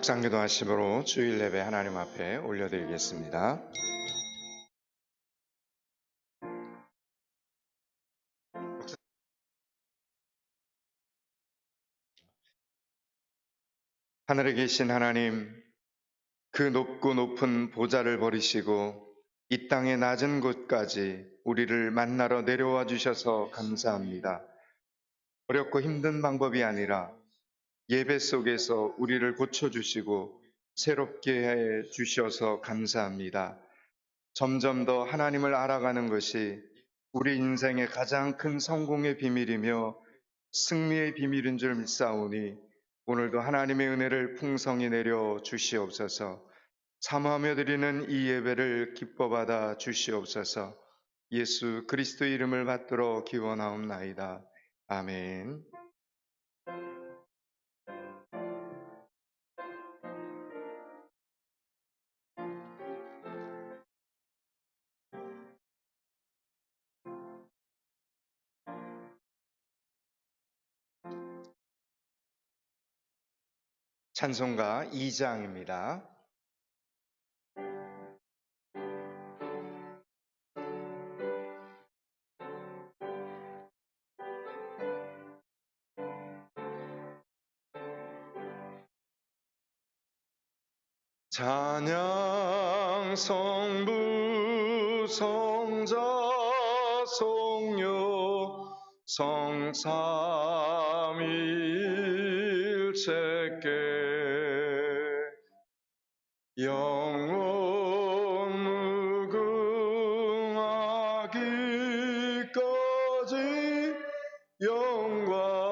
묵상기도 하심으로 주일 예배 하나님 앞에 올려드리겠습니다. 하늘에 계신 하나님, 그 높고 높은 보좌를 버리시고 이 땅의 낮은 곳까지 우리를 만나러 내려와 주셔서 감사합니다. 어렵고 힘든 방법이 아니라 예배 속에서 우리를 고쳐주시고 새롭게 해 주셔서 감사합니다. 점점 더 하나님을 알아가는 것이 우리 인생의 가장 큰 성공의 비밀이며 승리의 비밀인 줄 믿사오니 오늘도 하나님의 은혜를 풍성히 내려 주시옵소서. 사모하며 드리는 이 예배를 기뻐 받아 주시옵소서. 예수 그리스도의 이름을 받들어 기원하옵나이다. 아멘. 찬송가 2장입니다. 찬양 성부 성자 성녀 성삼일체께 영원 무궁하기까지 영광을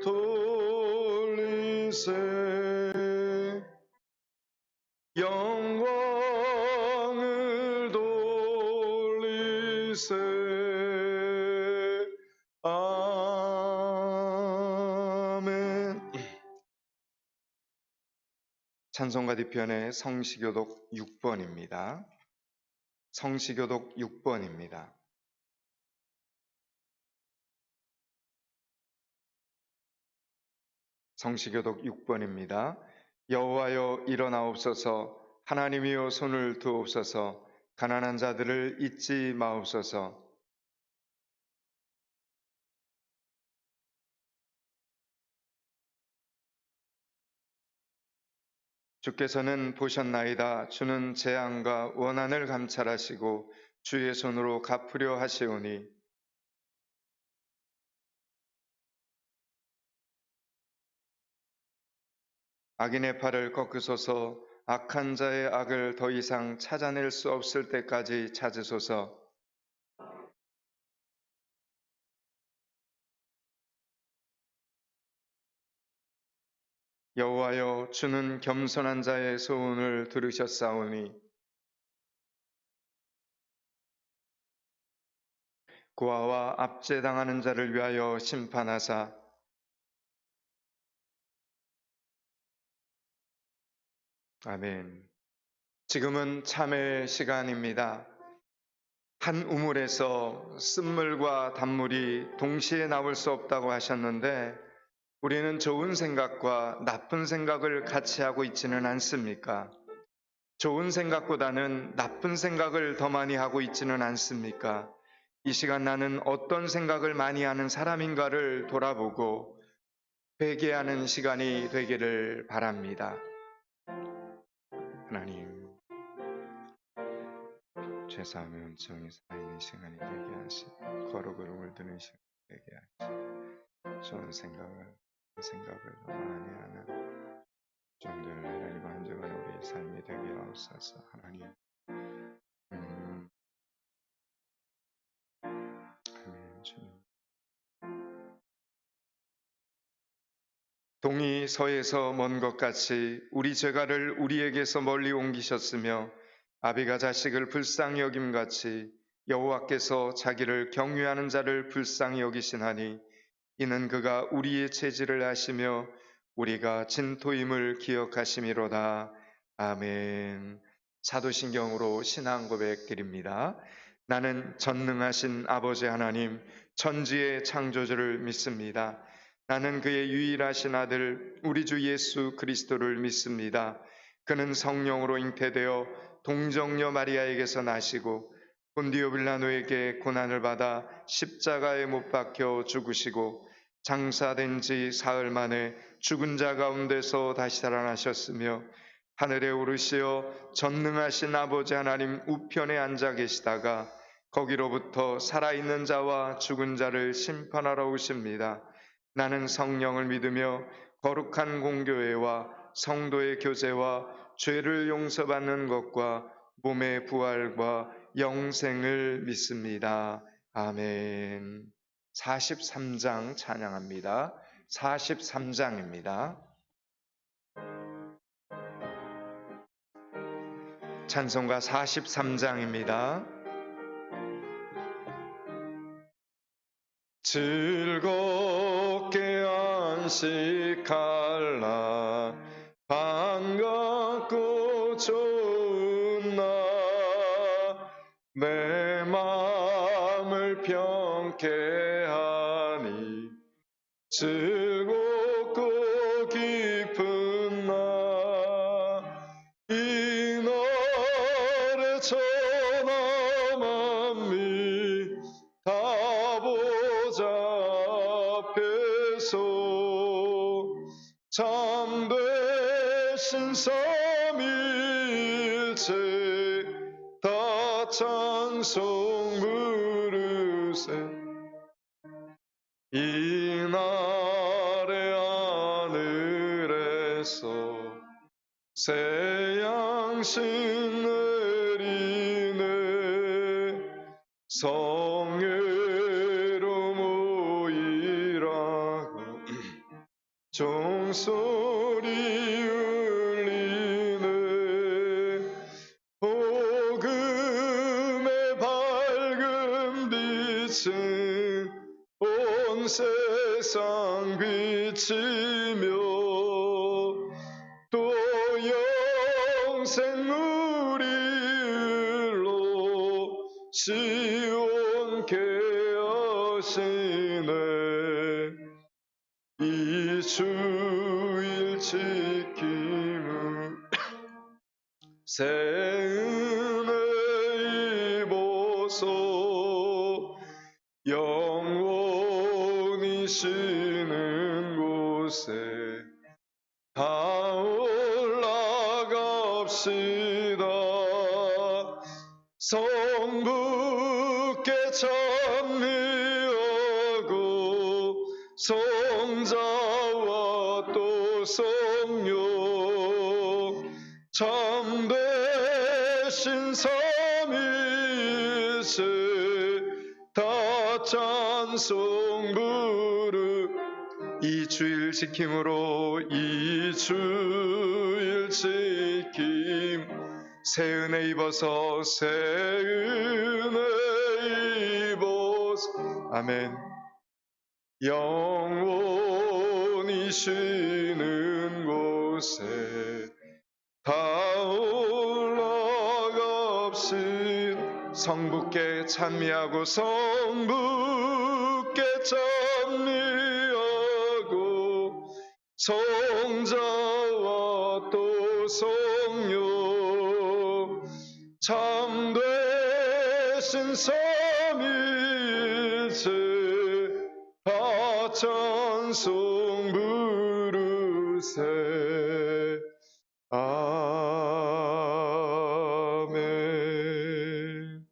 돌리세. 영광을 돌리세. 아멘. 찬송가 뒤편에 성시교독 6번입니다. 성시교독 6번입니다. 성시교독 6번입니다. 여호와여 일어나옵소서. 하나님이여 손을 두옵소서. 가난한 자들을 잊지 마옵소서. 주께서는 보셨나이다. 주는 재앙과 원한을 감찰하시고 주의 손으로 갚으려 하시오니 악인의 팔을 꺾으소서. 악한 자의 악을 더 이상 찾아낼 수 없을 때까지 찾으소서. 여호와여 주는 겸손한 자의 소원을 들으셨사오니 고아와 압제당하는 자를 위하여 심판하사 아멘. 지금은 참의 시간입니다. 한 우물에서 쓴물과 단물이 동시에 나올 수 없다고 하셨는데 우리는 좋은 생각과 나쁜 생각을 같이 하고 있지는 않습니까? 좋은 생각보다는 나쁜 생각을 더 많이 하고 있지는 않습니까? 이 시간 나는 어떤 생각을 많이 하는 사람인가를 돌아보고 회개하는 시간이 되기를 바랍니다. 하나님, 죄사함의 은총이 쌓이는 시간이 되게 하시고 거룩으로 물드는 시간이 되게 하시고 좋은 생각을 더 많이 하는 종들을 하나님 안정한 우리의 삶이 되게 하옵소서. 하나님, 아멘. 주님. 동이 서에서 먼 것 같이 우리 죄가를 우리에게서 멀리 옮기셨으며 아비가 자식을 불쌍히 여김같이 여호와께서 자기를 경외하는 자를 불쌍히 여기시나니 이는 그가 우리의 체질을 아시며 우리가 진토임을 기억하심이로다. 아멘. 사도신경으로 신앙 고백 드립니다. 나는 전능하신 아버지 하나님 천지의 창조주를 믿습니다. 나는 그의 유일하신 아들 우리 주 예수 그리스도를 믿습니다. 그는 성령으로 잉태되어 동정녀 마리아에게서 나시고 본디오 빌라노에게 고난을 받아 십자가에 못 박혀 죽으시고 장사된 지 사흘 만에 죽은 자 가운데서 다시 살아나셨으며 하늘에 오르시어 전능하신 아버지 하나님 우편에 앉아 계시다가 거기로부터 살아있는 자와 죽은 자를 심판하러 오십니다. 나는 성령을 믿으며 거룩한 공교회와 성도의 교제와 죄를 용서받는 것과 몸의 부활과 영생을 믿습니다. 아멘. 43장 찬양합니다. 43장입니다. 찬송가 43장입니다. 즐겁게 안식할 날 반갑고 좋은 날 내 마음을 평쾌하니 즐겁고 깊은 날 이 날에 천하 만미 다 보좌 앞에서 참되신 삼일체 다 찬송 부르세 이 날의 하늘에서 새 양식 내리네 성회로 모이라고 종소리 울리네 복음의 밝은 빛은 온 세상 비치며 또 영생 우리로 시온케 하시네 이 주일 지킴을 새 은혜 입어서 영원히 쉬는 곳에 다 올라갑시다 성부께 찬미하고 성자와 또 성령 참되신 삼일체 다 찬송 부르 이 주일 지킴으로 이 주일 지킴 새 은혜 입어서 새 은혜 입어서 아멘 영원히 쉬는 곳에 다 올라갑시다 성부께 찬미하고 성부께 찬미하고 성자와 또 성령 참되신 삼일체 다 찬송 부르세 아멘.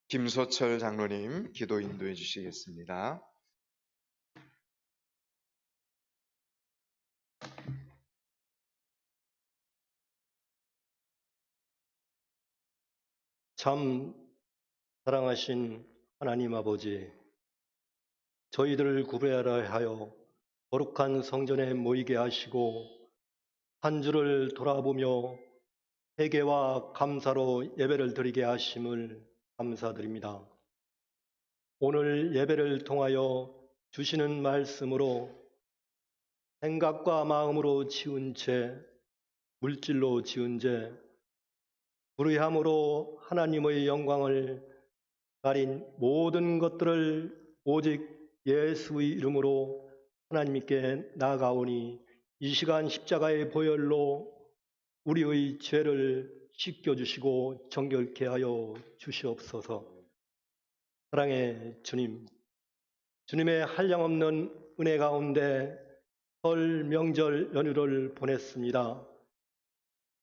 김소철 장로님 기도 인도해 주시겠습니다. 참 사랑하신 하나님 아버지, 저희들을 구별하라 하여 거룩한 성전에 모이게 하시고 한 주를 돌아보며 회개와 감사로 예배를 드리게 하심을 감사드립니다. 오늘 예배를 통하여 주시는 말씀으로 생각과 마음으로 지은 죄, 물질로 지은 죄, 불의함으로 하나님의 영광을 가린 모든 것들을 오직 예수의 이름으로 하나님께 나아가오니 이 시간 십자가의 보혈로 우리의 죄를 씻겨주시고 정결케 하여 주시옵소서. 사랑의 주님, 주님의 한량없는 은혜 가운데 설 명절 연휴를 보냈습니다.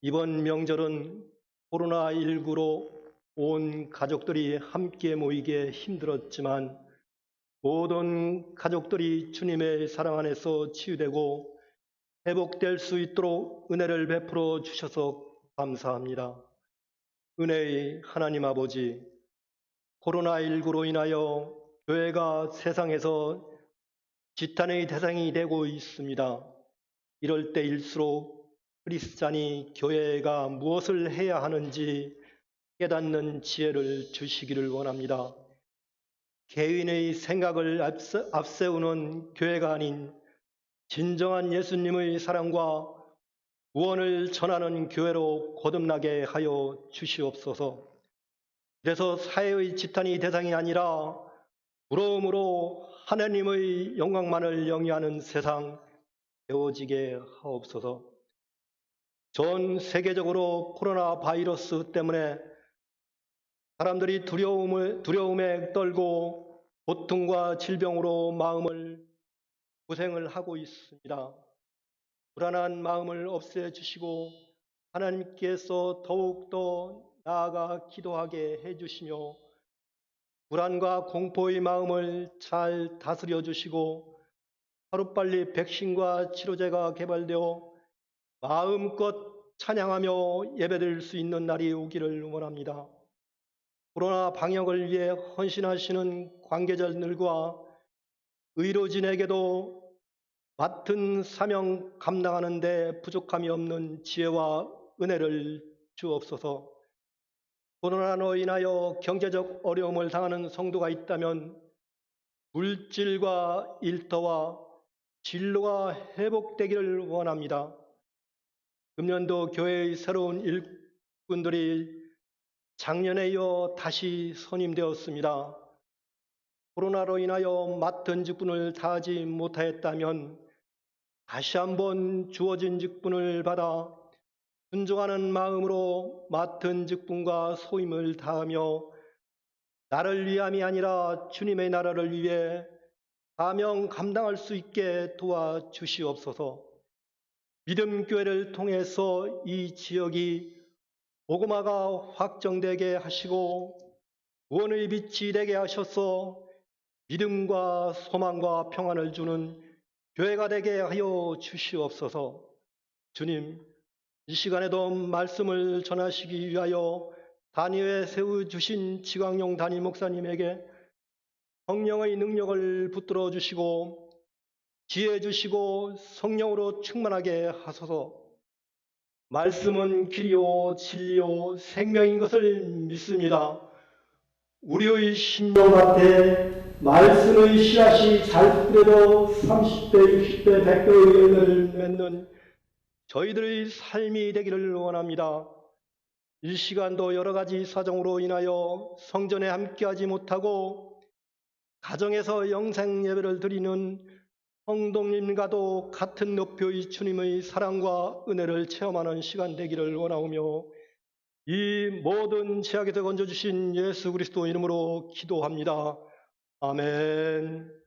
이번 명절은 코로나19로 온 가족들이 함께 모이기에 힘들었지만 모든 가족들이 주님의 사랑 안에서 치유되고 회복될 수 있도록 은혜를 베풀어 주셔서 감사합니다. 은혜의 하나님 아버지, 코로나19로 인하여 교회가 세상에서 지탄의 대상이 되고 있습니다. 이럴 때일수록 크리스찬이 교회가 무엇을 해야 하는지 깨닫는 지혜를 주시기를 원합니다. 개인의 생각을 앞세우는 교회가 아닌 진정한 예수님의 사랑과 구원을 전하는 교회로 거듭나게 하여 주시옵소서. 그래서 사회의 지탄이 대상이 아니라 부러움으로 하나님의 영광만을 영위하는 세상 되어지게 하옵소서. 전 세계적으로 코로나 바이러스 때문에 사람들이 두려움에 떨고 고통과 질병으로 고생을 하고 있습니다. 불안한 마음을 없애주시고 하나님께서 더욱더 나아가 기도하게 해주시며 불안과 공포의 마음을 잘 다스려 주시고 하루빨리 백신과 치료제가 개발되어 마음껏 찬양하며 예배드릴 수 있는 날이 오기를 원합니다. 코로나 방역을 위해 헌신하시는 관계자들과 의료진에게도 맡은 사명 감당하는 데 부족함이 없는 지혜와 은혜를 주옵소서. 코로나로 인하여 경제적 어려움을 당하는 성도가 있다면 물질과 일터와 진로가 회복되기를 원합니다. 금년도 교회의 새로운 일꾼들이 작년에 이어 다시 선임되었습니다. 코로나로 인하여 맡은 직분을 다하지 못하였다면 다시 한번 주어진 직분을 받아 순종하는 마음으로 맡은 직분과 소임을 다하며 나를 위함이 아니라 주님의 나라를 위해 사명 감당할 수 있게 도와주시옵소서. 믿음교회를 통해서 이 지역이 복음화가 확정되게 하시고 구원의 빛이 되게 하셔서 믿음과 소망과 평안을 주는 교회가 되게 하여 주시옵소서. 주님, 이 시간에도 말씀을 전하시기 위하여 단위에 세워주신 지광용 단임 목사님에게 성령의 능력을 붙들어 주시고 지혜 주시고 성령으로 충만하게 하소서. 말씀은 길이요 진리요 생명인 것을 믿습니다. 우리의 심령 앞에 말씀의 씨앗이 잘 뿌려져 30배, 60배, 100배의 열매를 맺는 저희들의 삶이 되기를 원합니다. 이 시간도 여러 가지 사정으로 인하여 성전에 함께하지 못하고 가정에서 영상 예배를 드리는 성도님과도 같은 높이의 주님의 사랑과 은혜를 체험하는 시간 되기를 원하오며 이 모든 죄악에서 건져주신 예수 그리스도 이름으로 기도합니다. 아멘.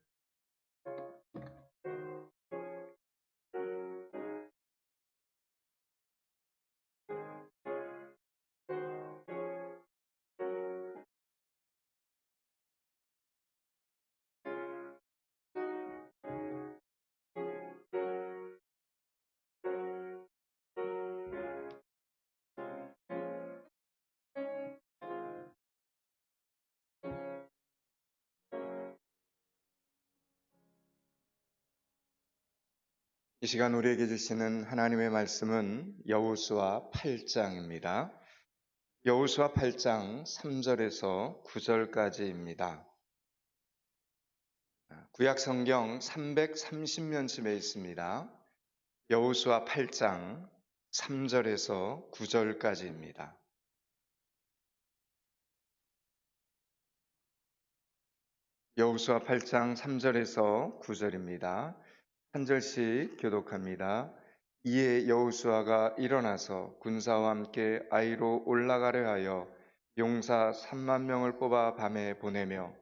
이 시간 우리에게 주시는 하나님의 말씀은 여호수아 8장입니다. 여호수아 8장 3절에서 9절까지입니다. 구약 성경 330면쯤에 있습니다. 여호수아 8장 3절에서 9절까지입니다. 여호수아 8장 3절에서 9절입니다. 한 절씩 교독합니다. 이에 여호수아가 일어나서 군사와 함께 아이로 올라가려 하여 용사 3만 명을 뽑아 밤에 보내며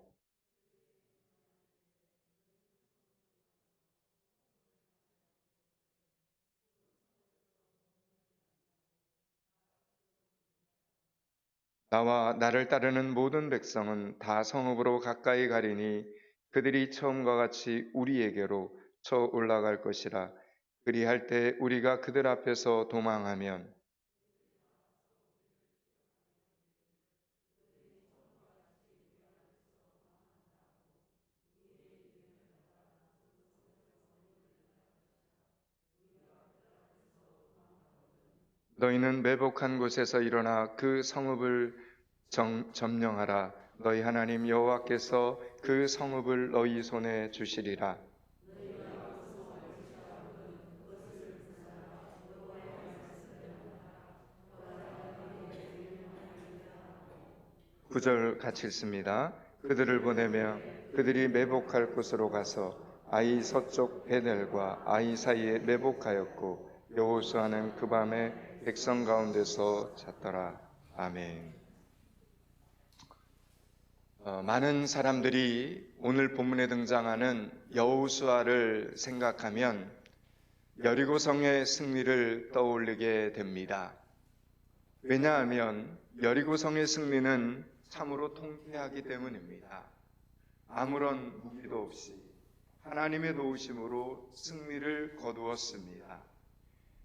나와 나를 따르는 모든 백성은 다 성읍으로 가까이 가리니 그들이 처음과 같이 우리에게로 쳐 올라갈 것이라. 그리할 때 우리가 그들 앞에서 도망하면 너희는 매복한 곳에서 일어나 그 성읍을 점령하라. 너희 하나님 여호와께서 그 성읍을 너희 손에 주시리라. 9절 같이 읽습니다. 그들을 보내며 그들이 매복할 곳으로 가서 아이 서쪽 베델과 아이 사이에 매복하였고 여호수아는 그 밤에 백성 가운데서 잤더라. 아멘. 많은 사람들이 오늘 본문에 등장하는 여호수아를 생각하면 여리고성의 승리를 떠올리게 됩니다. 왜냐하면 여리고성의 승리는 참으로 통쾌하기 때문입니다. 아무런 무기도 없이 하나님의 도우심으로 승리를 거두었습니다.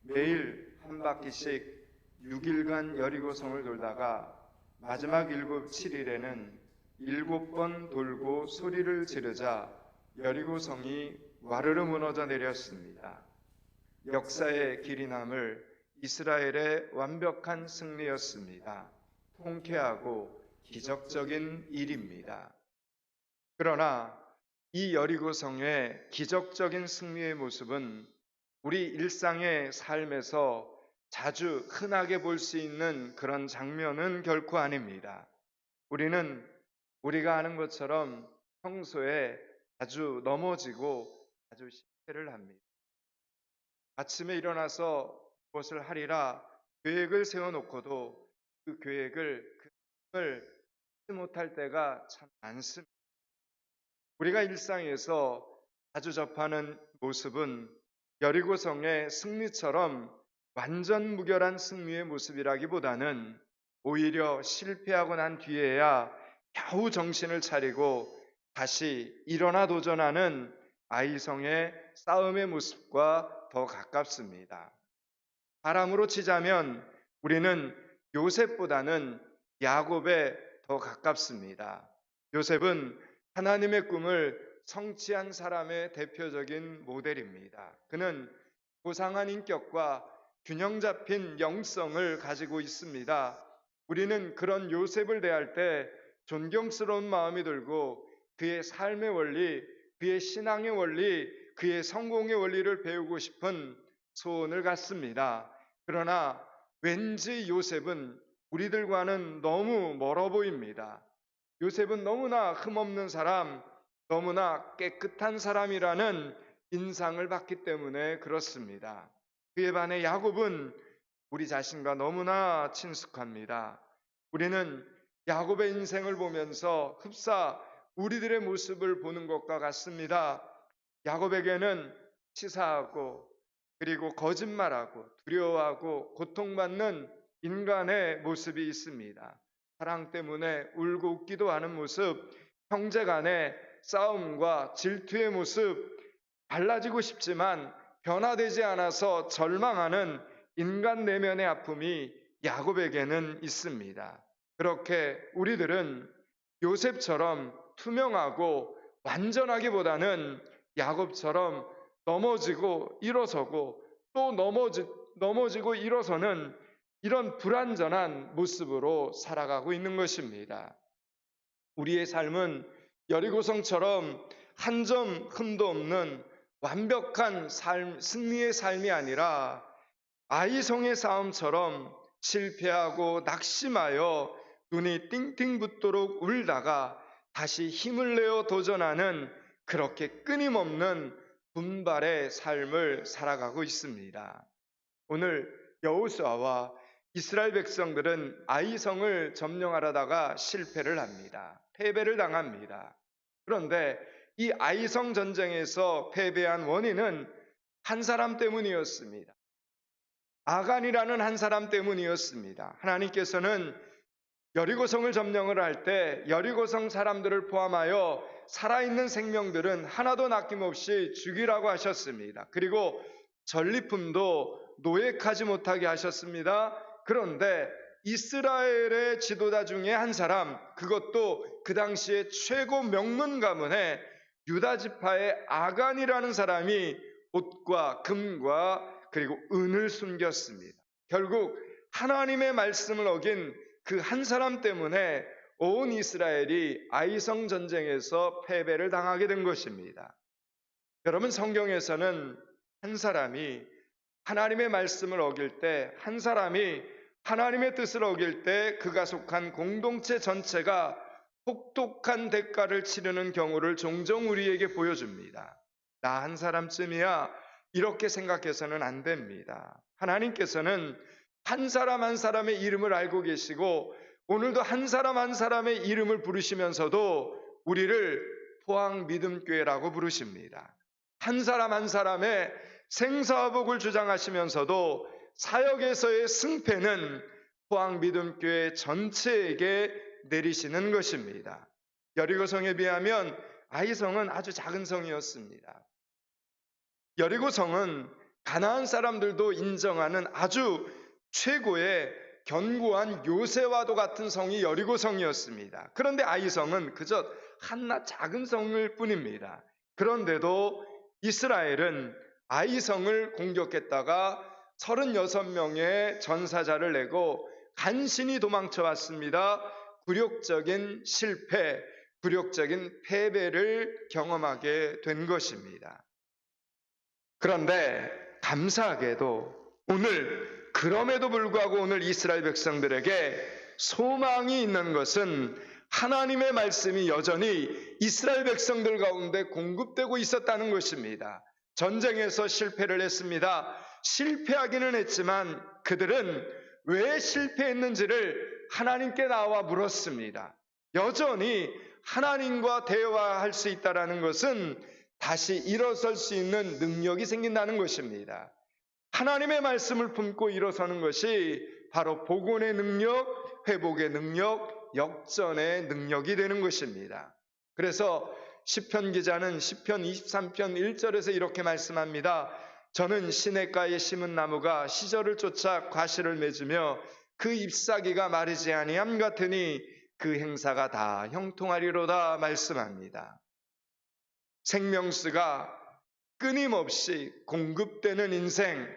매일 한 바퀴씩 6일간 여리고성을 돌다가 마지막 7일에는 7번 돌고 소리를 지르자 여리고성이 와르르 무너져 내렸습니다. 역사의 길이 남을 이스라엘의 완벽한 승리였습니다. 통쾌하고 기적적인 일입니다. 그러나 이 여리고성의 기적적인 승리의 모습은 우리 일상의 삶에서 자주 흔하게 볼 수 있는 그런 장면은 결코 아닙니다. 우리는 우리가 아는 것처럼 평소에 자주 넘어지고 자주 실패를 합니다. 아침에 일어나서 무엇을 하리라 계획을 세워놓고도 그 계획을 하지 못할 때가 참 많습니다. 우리가 일상에서 자주 접하는 모습은 여리고성의 승리처럼 완전 무결한 승리의 모습이라기보다는 오히려 실패하고 난 뒤에야 겨우 정신을 차리고 다시 일어나 도전하는 아이성의 싸움의 모습과 더 가깝습니다. 사람으로 치자면 우리는 요셉보다는 야곱에 더 가깝습니다. 요셉은 하나님의 꿈을 성취한 사람의 대표적인 모델입니다. 그는 고상한 인격과 균형 잡힌 영성을 가지고 있습니다. 우리는 그런 요셉을 대할 때 존경스러운 마음이 들고 그의 삶의 원리, 그의 신앙의 원리, 그의 성공의 원리를 배우고 싶은 소원을 갖습니다. 그러나 왠지 요셉은 우리들과는 너무 멀어 보입니다. 요셉은 너무나 흠없는 사람, 너무나 깨끗한 사람이라는 인상을 받기 때문에 그렇습니다. 그에 반해 야곱은 우리 자신과 너무나 친숙합니다. 우리는 야곱의 인생을 보면서 흡사 우리들의 모습을 보는 것과 같습니다. 야곱에게는 치사하고 그리고 거짓말하고 두려워하고 고통받는 인간의 모습이 있습니다. 사랑 때문에 울고 웃기도 하는 모습, 형제 간의 싸움과 질투의 모습, 달라지고 싶지만 변화되지 않아서 절망하는 인간 내면의 아픔이 야곱에게는 있습니다. 그렇게 우리들은 요셉처럼 투명하고 완전하기보다는 야곱처럼 넘어지고 일어서고 또 넘어지고 일어서는 이런 불완전한 모습으로 살아가고 있는 것입니다. 우리의 삶은 여리고성처럼 한 점 흠도 없는 완벽한 승리의 삶이 아니라 아이성의 싸움처럼 실패하고 낙심하여 눈이 띵띵 붓도록 울다가 다시 힘을 내어 도전하는 그렇게 끊임없는 분발의 삶을 살아가고 있습니다. 오늘 여호수아와 이스라엘 백성들은 아이성을 점령하려다가 실패를 합니다. 패배를 당합니다. 그런데 이 아이성 전쟁에서 패배한 원인은 한 사람 때문이었습니다. 아간이라는 한 사람 때문이었습니다. 하나님께서는 여리고성을 점령을 할 때 여리고성 사람들을 포함하여 살아있는 생명들은 하나도 남김없이 죽이라고 하셨습니다. 그리고 전리품도 노획하지 못하게 하셨습니다. 그런데 이스라엘의 지도자 중에 한 사람, 그것도 그 당시에 최고 명문 가문의 유다 지파의 아간이라는 사람이 옷과 금과 그리고 은을 숨겼습니다. 결국 하나님의 말씀을 어긴 그 한 사람 때문에 온 이스라엘이 아이성 전쟁에서 패배를 당하게 된 것입니다. 여러분, 성경에서는 한 사람이 하나님의 말씀을 어길 때, 한 사람이 하나님의 뜻을 어길 때 그가 속한 공동체 전체가 혹독한 대가를 치르는 경우를 종종 우리에게 보여줍니다. 나 한 사람쯤이야 이렇게 생각해서는 안 됩니다. 하나님께서는 한 사람 한 사람의 이름을 알고 계시고 오늘도 한 사람 한 사람의 이름을 부르시면서도 우리를 포항믿음교회라고 부르십니다. 한 사람 한 사람의 생사복을 주장하시면서도 사역에서의 승패는 포항믿음교회 전체에게 내리시는 것입니다. 여리고성에 비하면 아이성은 아주 작은 성이었습니다. 여리고성은 가나안 사람들도 인정하는 아주 최고의 견고한 요새와도 같은 성이 여리고성이었습니다. 그런데 아이성은 그저 한낱 작은 성일 뿐입니다. 그런데도 이스라엘은 아이성을 공격했다가 36명의 전사자를 내고 간신히 도망쳐 왔습니다. 굴욕적인 실패, 굴욕적인 패배를 경험하게 된 것입니다. 그런데 감사하게도 그럼에도 불구하고 오늘 이스라엘 백성들에게 소망이 있는 것은 하나님의 말씀이 여전히 이스라엘 백성들 가운데 공급되고 있었다는 것입니다. 전쟁에서 실패를 했습니다. 실패하기는 했지만 그들은 왜 실패했는지를 하나님께 나와 물었습니다. 여전히 하나님과 대화할 수 있다는 것은 다시 일어설 수 있는 능력이 생긴다는 것입니다. 하나님의 말씀을 품고 일어서는 것이 바로 복원의 능력, 회복의 능력, 역전의 능력이 되는 것입니다. 그래서 시편 기자는 시편 23편 1절에서 이렇게 말씀합니다. 저는 시냇가에 심은 나무가 시절을 쫓아 과실을 맺으며 그 잎사귀가 마르지 아니함 같으니 그 행사가 다 형통하리로다 말씀합니다. 생명수가 끊임없이 공급되는 인생,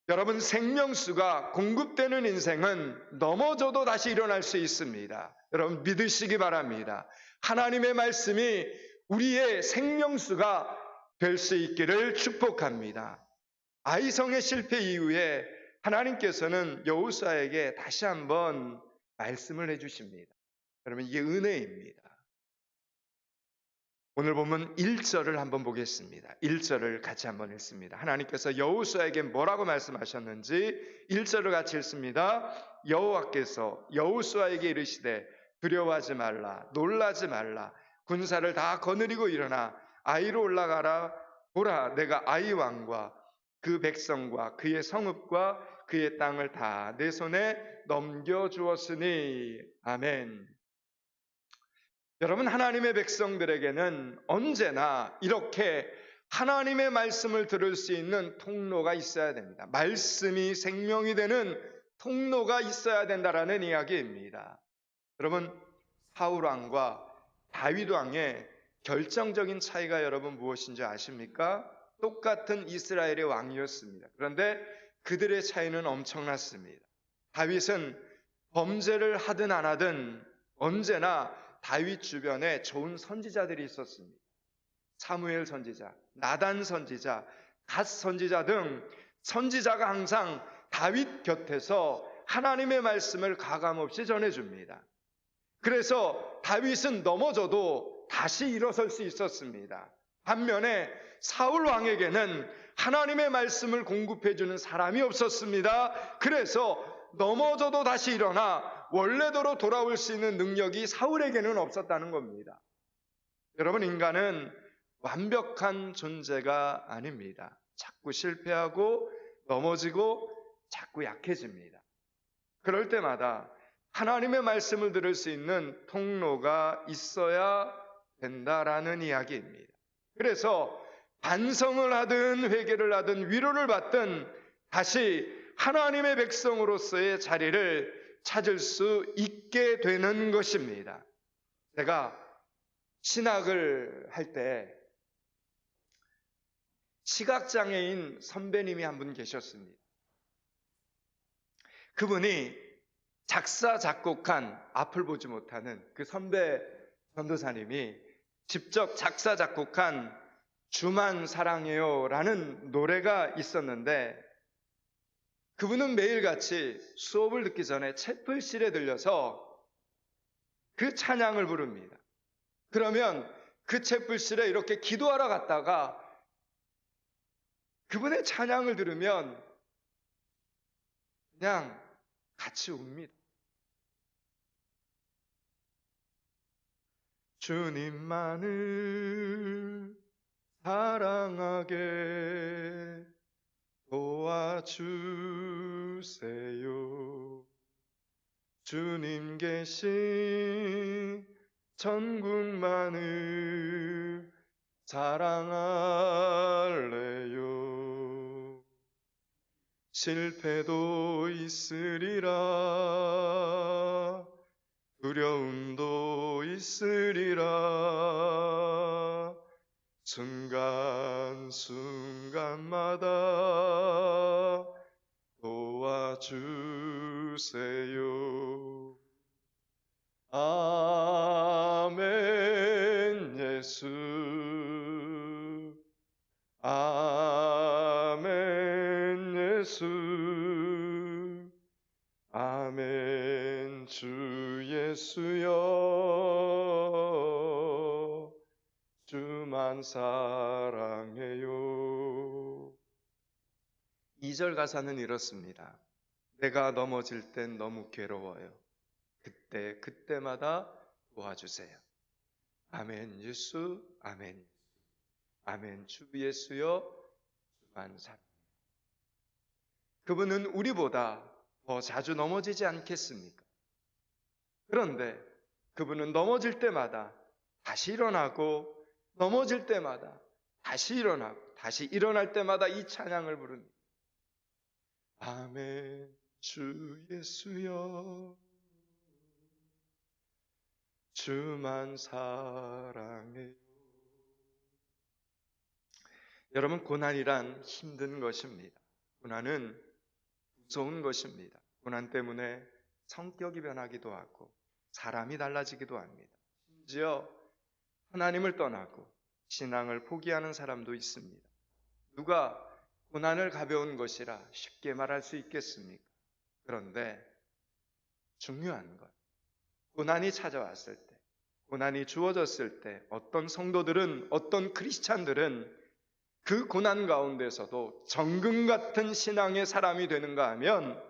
여러분, 생명수가 공급되는 인생은 넘어져도 다시 일어날 수 있습니다. 여러분 믿으시기 바랍니다. 하나님의 말씀이 우리의 생명수가 될 수 있기를 축복합니다. 아이성의 실패 이후에 하나님께서는 여호수아에게 다시 한번 말씀을 해주십니다. 여러분, 이게 은혜입니다. 오늘 보면 1절을 한번 보겠습니다. 1절을 같이 한번 읽습니다. 하나님께서 여호수아에게 뭐라고 말씀하셨는지 1절을 같이 읽습니다. 여호와께서 여호수아에게 이르시되 두려워하지 말라, 놀라지 말라, 군사를 다 거느리고 일어나 아이로 올라가라. 보라, 내가 아이 왕과 그 백성과 그의 성읍과 그의 땅을 다 내 손에 넘겨주었으니. 아멘. 여러분, 하나님의 백성들에게는 언제나 이렇게 하나님의 말씀을 들을 수 있는 통로가 있어야 됩니다. 말씀이 생명이 되는 통로가 있어야 된다라는 이야기입니다. 여러분, 사울 왕과 다윗 왕의 결정적인 차이가 여러분 무엇인지 아십니까? 똑같은 이스라엘의 왕이었습니다. 그런데 그들의 차이는 엄청났습니다. 다윗은 범죄를 하든 안 하든 언제나 다윗 주변에 좋은 선지자들이 있었습니다. 사무엘 선지자, 나단 선지자, 갓 선지자 등 선지자가 항상 다윗 곁에서 하나님의 말씀을 가감없이 전해줍니다. 그래서 다윗은 넘어져도 다시 일어설 수 있었습니다. 반면에 사울 왕에게는 하나님의 말씀을 공급해주는 사람이 없었습니다. 그래서 넘어져도 다시 일어나 원래대로 돌아올 수 있는 능력이 사울에게는 없었다는 겁니다. 여러분, 인간은 완벽한 존재가 아닙니다. 자꾸 실패하고 넘어지고 자꾸 약해집니다. 그럴 때마다 하나님의 말씀을 들을 수 있는 통로가 있어야 된다라는 이야기입니다. 그래서 반성을 하든 회개를 하든 위로를 받든 다시 하나님의 백성으로서의 자리를 찾을 수 있게 되는 것입니다. 제가 신학을 할 때 시각장애인 선배님이 한 분 계셨습니다. 그분이 작사, 작곡한, 앞을 보지 못하는 그 선배 전도사님이 직접 작사, 작곡한 주만 사랑해요 라는 노래가 있었는데, 그분은 매일같이 수업을 듣기 전에 채플실에 들려서 그 찬양을 부릅니다. 그러면 그 채플실에 이렇게 기도하러 갔다가 그분의 찬양을 들으면 그냥 같이 웁니다. 주님만을 사랑하게 도와주세요. 주님 계신 천국만을 사랑할래요. 실패도 있으리라, 두려움도 있으리라, 순간순간마다 도와주세요. 아멘 예수, 아멘 예수, 아멘 주 예수여, 주만 사랑해요. 2절 가사는 이렇습니다. 내가 넘어질 땐 너무 괴로워요. 그때마다 도와주세요. 아멘 예수, 아멘, 아멘 주 예수여, 주만 사랑해요. 그분은 우리보다 더 자주 넘어지지 않겠습니까? 그런데 그분은 넘어질 때마다 다시 일어나고, 넘어질 때마다 다시 일어나고, 다시 일어날 때마다 이 찬양을 부릅니다. 아멘 주 예수여, 주만 사랑해요. 여러분, 고난이란 힘든 것입니다. 고난은 무서운 것입니다. 고난 때문에 성격이 변하기도 하고 사람이 달라지기도 합니다. 심지어 하나님을 떠나고 신앙을 포기하는 사람도 있습니다. 누가 고난을 가벼운 것이라 쉽게 말할 수 있겠습니까? 그런데 중요한 것, 고난이 찾아왔을 때, 고난이 주어졌을 때 어떤 성도들은, 어떤 크리스찬들은 그 고난 가운데서도 정금 같은 신앙의 사람이 되는가 하면,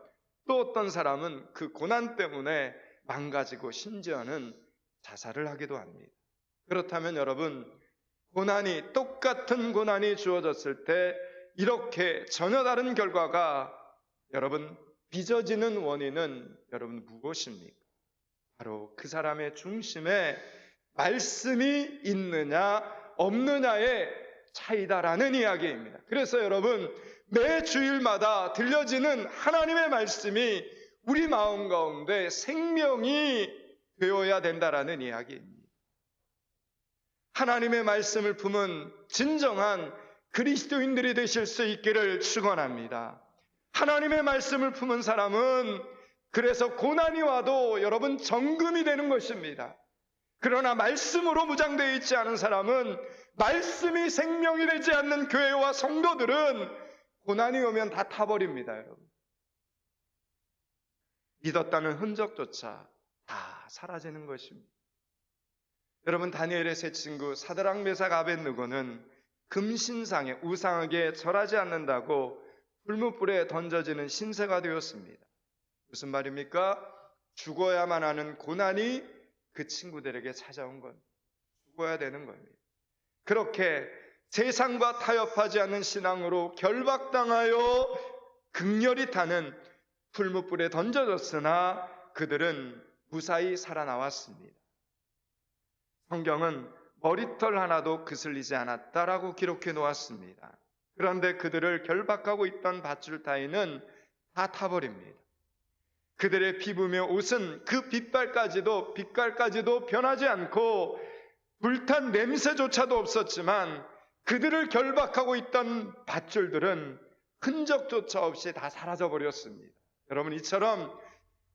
또 어떤 사람은 그 고난 때문에 망가지고 심지어는 자살을 하기도 합니다. 그렇다면 여러분, 고난이, 똑같은 고난이 주어졌을 때 이렇게 전혀 다른 결과가 여러분 빚어지는 원인은 여러분 무엇입니까? 바로 그 사람의 중심에 말씀이 있느냐 없느냐의 차이다라는 이야기입니다. 그래서 여러분, 매 주일마다 들려지는 하나님의 말씀이 우리 마음 가운데 생명이 되어야 된다라는 이야기입니다. 하나님의 말씀을 품은 진정한 그리스도인들이 되실 수 있기를 축원합니다. 하나님의 말씀을 품은 사람은 그래서 고난이 와도 여러분 정금이 되는 것입니다. 그러나 말씀으로 무장되어 있지 않은 사람은, 말씀이 생명이 되지 않는 교회와 성도들은 고난이 오면 다 타버립니다. 여러분, 믿었다는 흔적조차 다 사라지는 것입니다. 여러분, 다니엘의 세 친구 사드락, 메삭, 아벳느고는 금신상에 우상에게 절하지 않는다고 불못불에 던져지는 신세가 되었습니다. 무슨 말입니까? 죽어야만 하는 고난이 그 친구들에게 찾아온 겁니다. 죽어야 되는 겁니다. 그렇게 세상과 타협하지 않는 신앙으로 결박당하여 극렬히 타는 풀무불에 던져졌으나 그들은 무사히 살아나왔습니다. 성경은 머리털 하나도 그슬리지 않았다라고 기록해 놓았습니다. 그런데 그들을 결박하고 있던 밧줄 따위는 다 타버립니다. 그들의 피부며 옷은 그 빛깔까지도 변하지 않고 불탄 냄새조차도 없었지만 그들을 결박하고 있던 밧줄들은 흔적조차 없이 다 사라져 버렸습니다. 여러분, 이처럼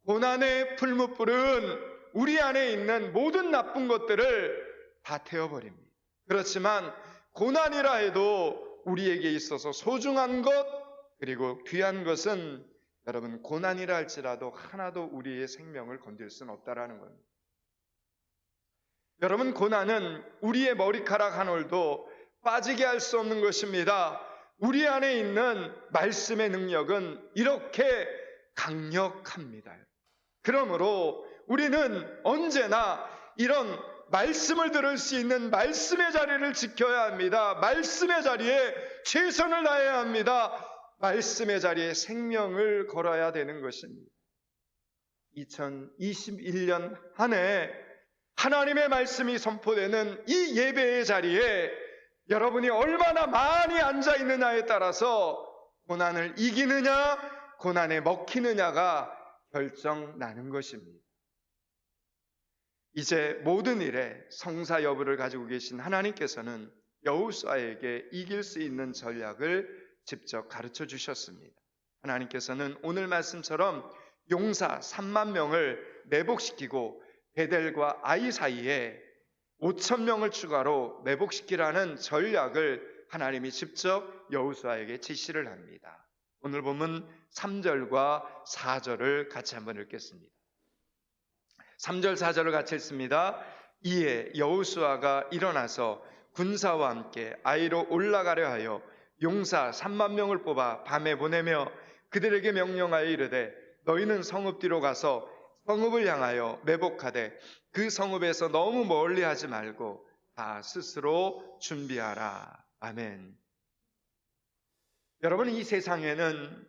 고난의 풀무불은 우리 안에 있는 모든 나쁜 것들을 다 태워버립니다. 그렇지만 고난이라 해도 우리에게 있어서 소중한 것 그리고 귀한 것은 여러분, 고난이라 할지라도 하나도 우리의 생명을 건들 수는 없다라는 겁니다. 여러분, 고난은 우리의 머리카락 한 올도 빠지게 할 수 없는 것입니다. 우리 안에 있는 말씀의 능력은 이렇게 강력합니다. 그러므로 우리는 언제나 이런 말씀을 들을 수 있는 말씀의 자리를 지켜야 합니다. 말씀의 자리에 최선을 다해야 합니다. 말씀의 자리에 생명을 걸어야 되는 것입니다. 2021년 한 해 하나님의 말씀이 선포되는 이 예배의 자리에 여러분이 얼마나 많이 앉아 있느냐에 따라서 고난을 이기느냐, 고난에 먹히느냐가 결정나는 것입니다. 이제 모든 일에 성사 여부를 가지고 계신 하나님께서는 여호수아에게 이길 수 있는 전략을 직접 가르쳐 주셨습니다. 하나님께서는 오늘 말씀처럼 용사 3만 명을 매복시키고 베델과 아이 사이에 5천 명을 추가로 매복시키라는 전략을 하나님이 직접 여호수아에게 지시를 합니다. 오늘 보면 3절과 4절을 같이 한번 읽겠습니다. 3절 4절을 같이 읽습니다. 이에 여호수아가 일어나서 군사와 함께 아이로 올라가려 하여 용사 3만 명을 뽑아 밤에 보내며 그들에게 명령하여 이르되 너희는 성읍 뒤로 가서 성읍을 향하여 매복하되 그 성읍에서 너무 멀리 하지 말고 다 스스로 준비하라. 아멘. 여러분, 이 세상에는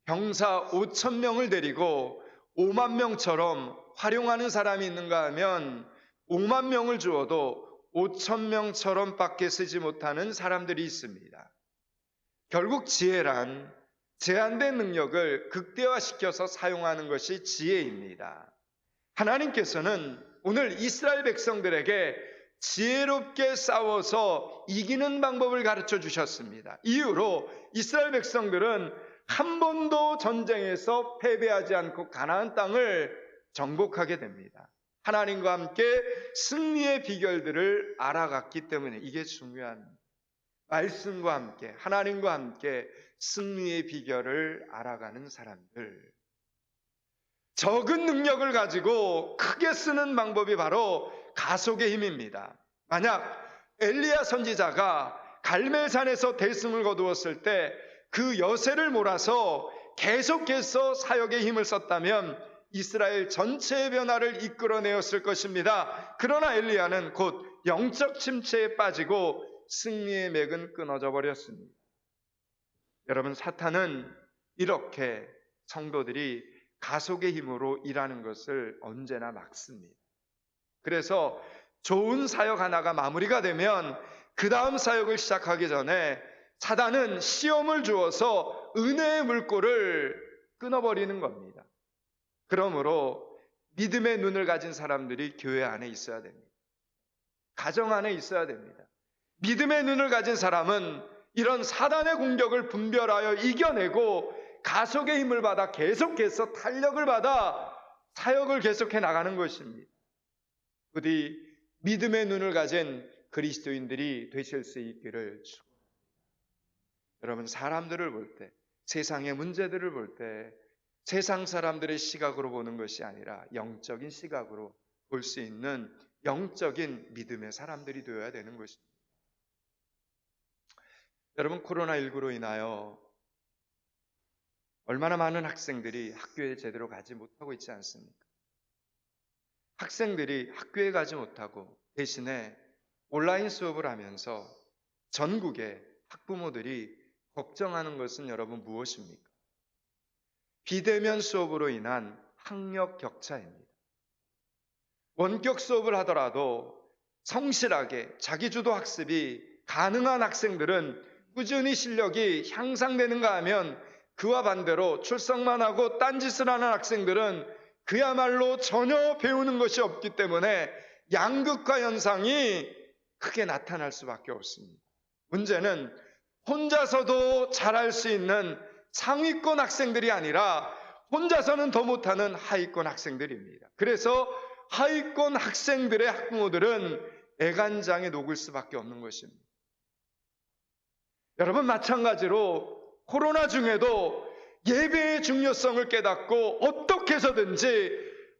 병사 5천 명을 데리고 5만 명처럼 활용하는 사람이 있는가 하면 5만 명을 주어도 5천 명처럼 밖에 쓰지 못하는 사람들이 있습니다. 결국 지혜란 제한된 능력을 극대화시켜서 사용하는 것이 지혜입니다. 하나님께서는 오늘 이스라엘 백성들에게 지혜롭게 싸워서 이기는 방법을 가르쳐 주셨습니다. 이후로 이스라엘 백성들은 한 번도 전쟁에서 패배하지 않고 가나안 땅을 정복하게 됩니다. 하나님과 함께 승리의 비결들을 알아갔기 때문에 이게 중요한 말씀과 함께 하나님과 함께 승리의 비결을 알아가는 사람들. 적은 능력을 가지고 크게 쓰는 방법이 바로 가속의 힘입니다. 만약 엘리야 선지자가 갈멜산에서 대승을 거두었을 때 그 여세를 몰아서 계속해서 사역의 힘을 썼다면 이스라엘 전체의 변화를 이끌어내었을 것입니다. 그러나 엘리야는 곧 영적 침체에 빠지고 승리의 맥은 끊어져 버렸습니다. 여러분, 사탄은 이렇게 성도들이 가속의 힘으로 일하는 것을 언제나 막습니다. 그래서 좋은 사역 하나가 마무리가 되면 그 다음 사역을 시작하기 전에 사단은 시험을 주어서 은혜의 물꼬를 끊어버리는 겁니다. 그러므로 믿음의 눈을 가진 사람들이 교회 안에 있어야 됩니다. 가정 안에 있어야 됩니다. 믿음의 눈을 가진 사람은 이런 사단의 공격을 분별하여 이겨내고 가속의 힘을 받아 계속해서 탄력을 받아 사역을 계속해 나가는 것입니다. 부디 믿음의 눈을 가진 그리스도인들이 되실 수 있기를 축원합니다. 여러분, 사람들을 볼 때, 세상의 문제들을 볼 때 세상 사람들의 시각으로 보는 것이 아니라 영적인 시각으로 볼 수 있는 영적인 믿음의 사람들이 되어야 되는 것입니다. 여러분, 코로나19로 인하여 얼마나 많은 학생들이 학교에 제대로 가지 못하고 있지 않습니까? 학생들이 학교에 가지 못하고 대신에 온라인 수업을 하면서 전국의 학부모들이 걱정하는 것은 여러분 무엇입니까? 비대면 수업으로 인한 학력 격차입니다. 원격 수업을 하더라도 성실하게 자기주도 학습이 가능한 학생들은 꾸준히 실력이 향상되는가 하면 그와 반대로 출석만 하고 딴짓을 하는 학생들은 그야말로 전혀 배우는 것이 없기 때문에 양극화 현상이 크게 나타날 수밖에 없습니다. 문제는 혼자서도 잘할 수 있는 상위권 학생들이 아니라 혼자서는 더 못하는 하위권 학생들입니다. 그래서 하위권 학생들의 학부모들은 애간장에 녹을 수밖에 없는 것입니다. 여러분, 마찬가지로 코로나 중에도 예배의 중요성을 깨닫고 어떻게 해서든지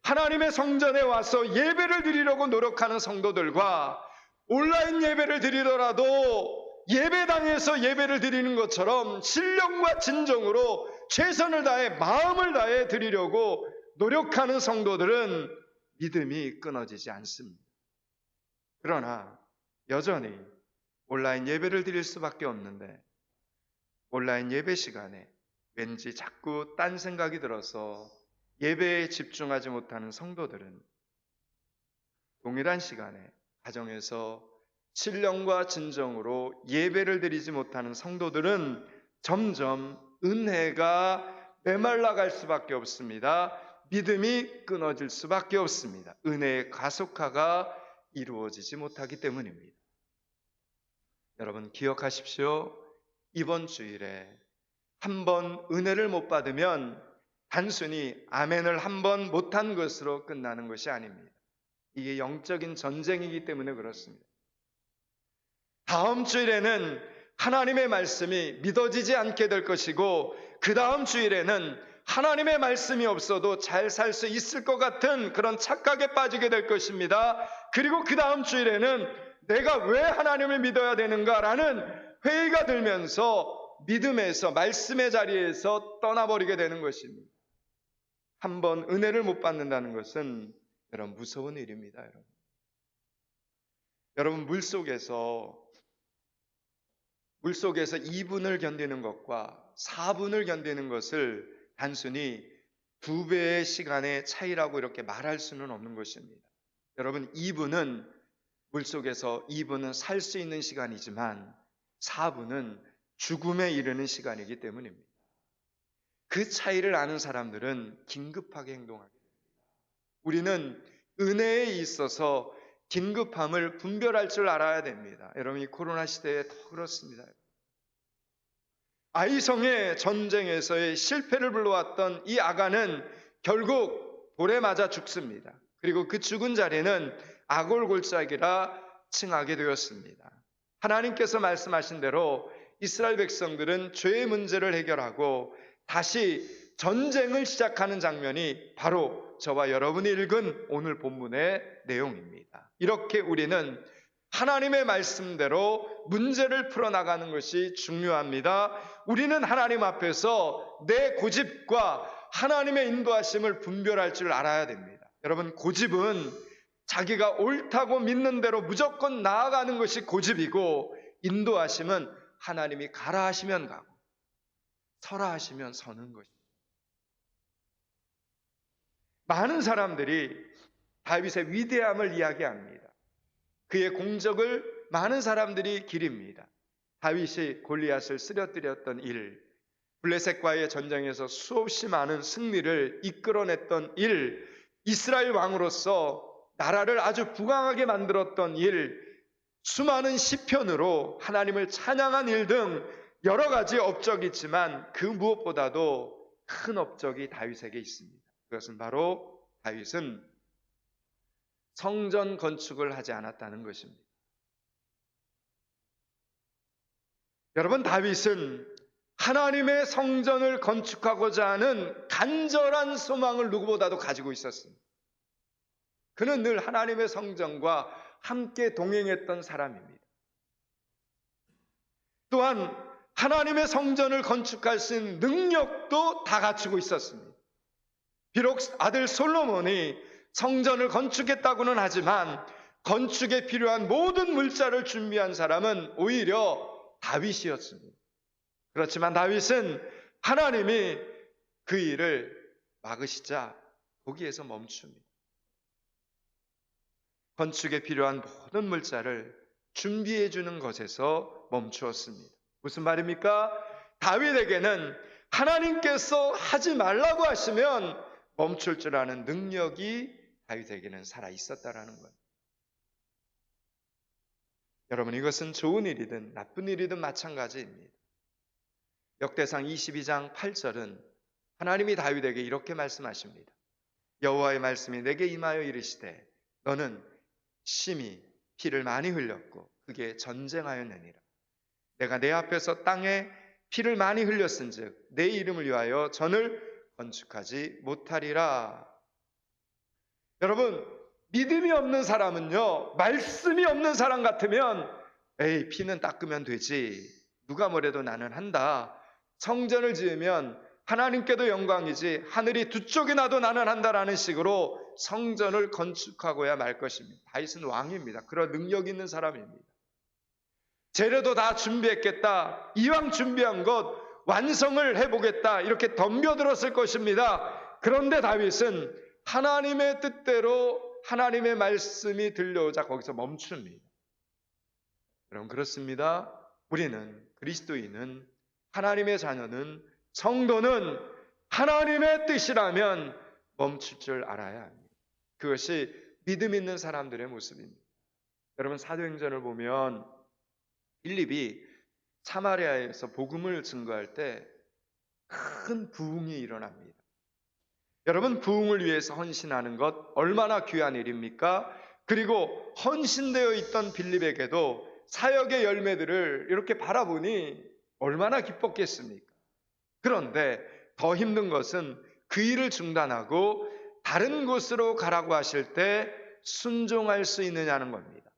하나님의 성전에 와서 예배를 드리려고 노력하는 성도들과 온라인 예배를 드리더라도 예배당에서 예배를 드리는 것처럼 신령과 진정으로 최선을 다해 마음을 다해 드리려고 노력하는 성도들은 믿음이 끊어지지 않습니다. 그러나 여전히 온라인 예배를 드릴 수밖에 없는데 온라인 예배 시간에 왠지 자꾸 딴 생각이 들어서 예배에 집중하지 못하는 성도들은 동일한 시간에 가정에서 신령과 진정으로 예배를 드리지 못하는 성도들은 점점 은혜가 메말라갈 수밖에 없습니다. 믿음이 끊어질 수밖에 없습니다. 은혜의 가속화가 이루어지지 못하기 때문입니다. 여러분, 기억하십시오. 이번 주일에 한 번 은혜를 못 받으면 단순히 아멘을 한 번 못한 것으로 끝나는 것이 아닙니다. 이게 영적인 전쟁이기 때문에 그렇습니다. 다음 주일에는 하나님의 말씀이 믿어지지 않게 될 것이고 그 다음 주일에는 하나님의 말씀이 없어도 잘 살 수 있을 것 같은 그런 착각에 빠지게 될 것입니다. 그리고 그 다음 주일에는 내가 왜 하나님을 믿어야 되는가라는 회의가 들면서 믿음에서 말씀의 자리에서 떠나버리게 되는 것입니다. 한번 은혜를 못 받는다는 것은 여러분 무서운 일입니다. 여러분 물속에서 2분을 견디는 것과 4분을 견디는 것을 단순히 2배의 시간의 차이라고 이렇게 말할 수는 없는 것입니다. 여러분, 2분은 물속에서 2분은 살 수 있는 시간이지만 4분은 죽음에 이르는 시간이기 때문입니다. 그 차이를 아는 사람들은 긴급하게 행동하게 됩니다. 우리는 은혜에 있어서 긴급함을 분별할 줄 알아야 됩니다. 여러분, 이 코로나 시대에 더 그렇습니다. 아이성의 전쟁에서의 실패를 불러왔던 이 아간은 결국 돌에 맞아 죽습니다. 그리고 그 죽은 자리는 아골골짜기라 칭하게 되었습니다. 하나님께서 말씀하신 대로 이스라엘 백성들은 죄의 문제를 해결하고 다시 전쟁을 시작하는 장면이 바로 저와 여러분이 읽은 오늘 본문의 내용입니다. 이렇게 우리는 하나님의 말씀대로 문제를 풀어나가는 것이 중요합니다. 우리는 하나님 앞에서 내 고집과 하나님의 인도하심을 분별할 줄 알아야 됩니다. 여러분, 고집은 자기가 옳다고 믿는 대로 무조건 나아가는 것이 고집이고, 인도하심은 하나님이 가라 하시면 가고 서라 하시면 서는 것입니다. 많은 사람들이 다윗의 위대함을 이야기합니다. 그의 공적을 많은 사람들이 기립니다. 다윗이 골리앗을 쓰러뜨렸던 일, 블레셋과의 전쟁에서 수없이 많은 승리를 이끌어냈던 일, 이스라엘 왕으로서 나라를 아주 부강하게 만들었던 일, 수많은 시편으로 하나님을 찬양한 일 등 여러 가지 업적이 있지만 그 무엇보다도 큰 업적이 다윗에게 있습니다. 그것은 바로 다윗은 성전 건축을 하지 않았다는 것입니다. 여러분, 다윗은 하나님의 성전을 건축하고자 하는 간절한 소망을 누구보다도 가지고 있었습니다. 그는 늘 하나님의 성전과 함께 동행했던 사람입니다. 또한 하나님의 성전을 건축할 수 있는 능력도 다 갖추고 있었습니다. 비록 아들 솔로몬이 성전을 건축했다고는 하지만 건축에 필요한 모든 물자를 준비한 사람은 오히려 다윗이었습니다. 그렇지만 다윗은 하나님이 그 일을 막으시자 거기에서 멈춥니다. 건축에 필요한 모든 물자를 준비해 주는 것에서 멈추었습니다. 무슨 말입니까? 다윗에게는 하나님께서 하지 말라고 하시면 멈출 줄 아는 능력이 다윗에게는 살아 있었다라는 거예요. 여러분, 이것은 좋은 일이든 나쁜 일이든 마찬가지입니다. 역대상 22장 8절은 하나님이 다윗에게 이렇게 말씀하십니다. 여호와의 말씀이 내게 임하여 이르시되 너는 심히 피를 많이 흘렸고 그게 전쟁하였느니라. 내가 내 앞에서 땅에 피를 많이 흘렸은즉 내 이름을 위하여 전을 건축하지 못하리라. 여러분, 믿음이 없는 사람은요, 말씀이 없는 사람 같으면 에이, 피는 닦으면 되지, 누가 뭐래도 나는 한다, 성전을 지으면 하나님께도 영광이지 하늘이 두 쪽이 나도 나는 한다라는 식으로 성전을 건축하고야 말 것입니다. 다윗은 왕입니다. 그런 능력 있는 사람입니다. 재료도 다 준비했겠다, 이왕 준비한 것 완성을 해보겠다, 이렇게 덤벼들었을 것입니다. 그런데 다윗은 하나님의 뜻대로 하나님의 말씀이 들려오자 거기서 멈춥니다. 여러분, 그렇습니다. 우리는, 그리스도인은, 하나님의 자녀는, 성도는 하나님의 뜻이라면 멈출 줄 알아야 합니다. 그것이 믿음 있는 사람들의 모습입니다. 여러분, 사도행전을 보면 빌립이 사마리아에서 복음을 증거할 때 큰 부흥이 일어납니다. 여러분, 부흥을 위해서 헌신하는 것 얼마나 귀한 일입니까? 그리고 헌신되어 있던 빌립에게도 사역의 열매들을 이렇게 바라보니 얼마나 기뻤겠습니까? 그런데 더 힘든 것은 그 일을 중단하고 다른 곳으로 가라고 하실 때 순종할 수 있느냐는 겁니다.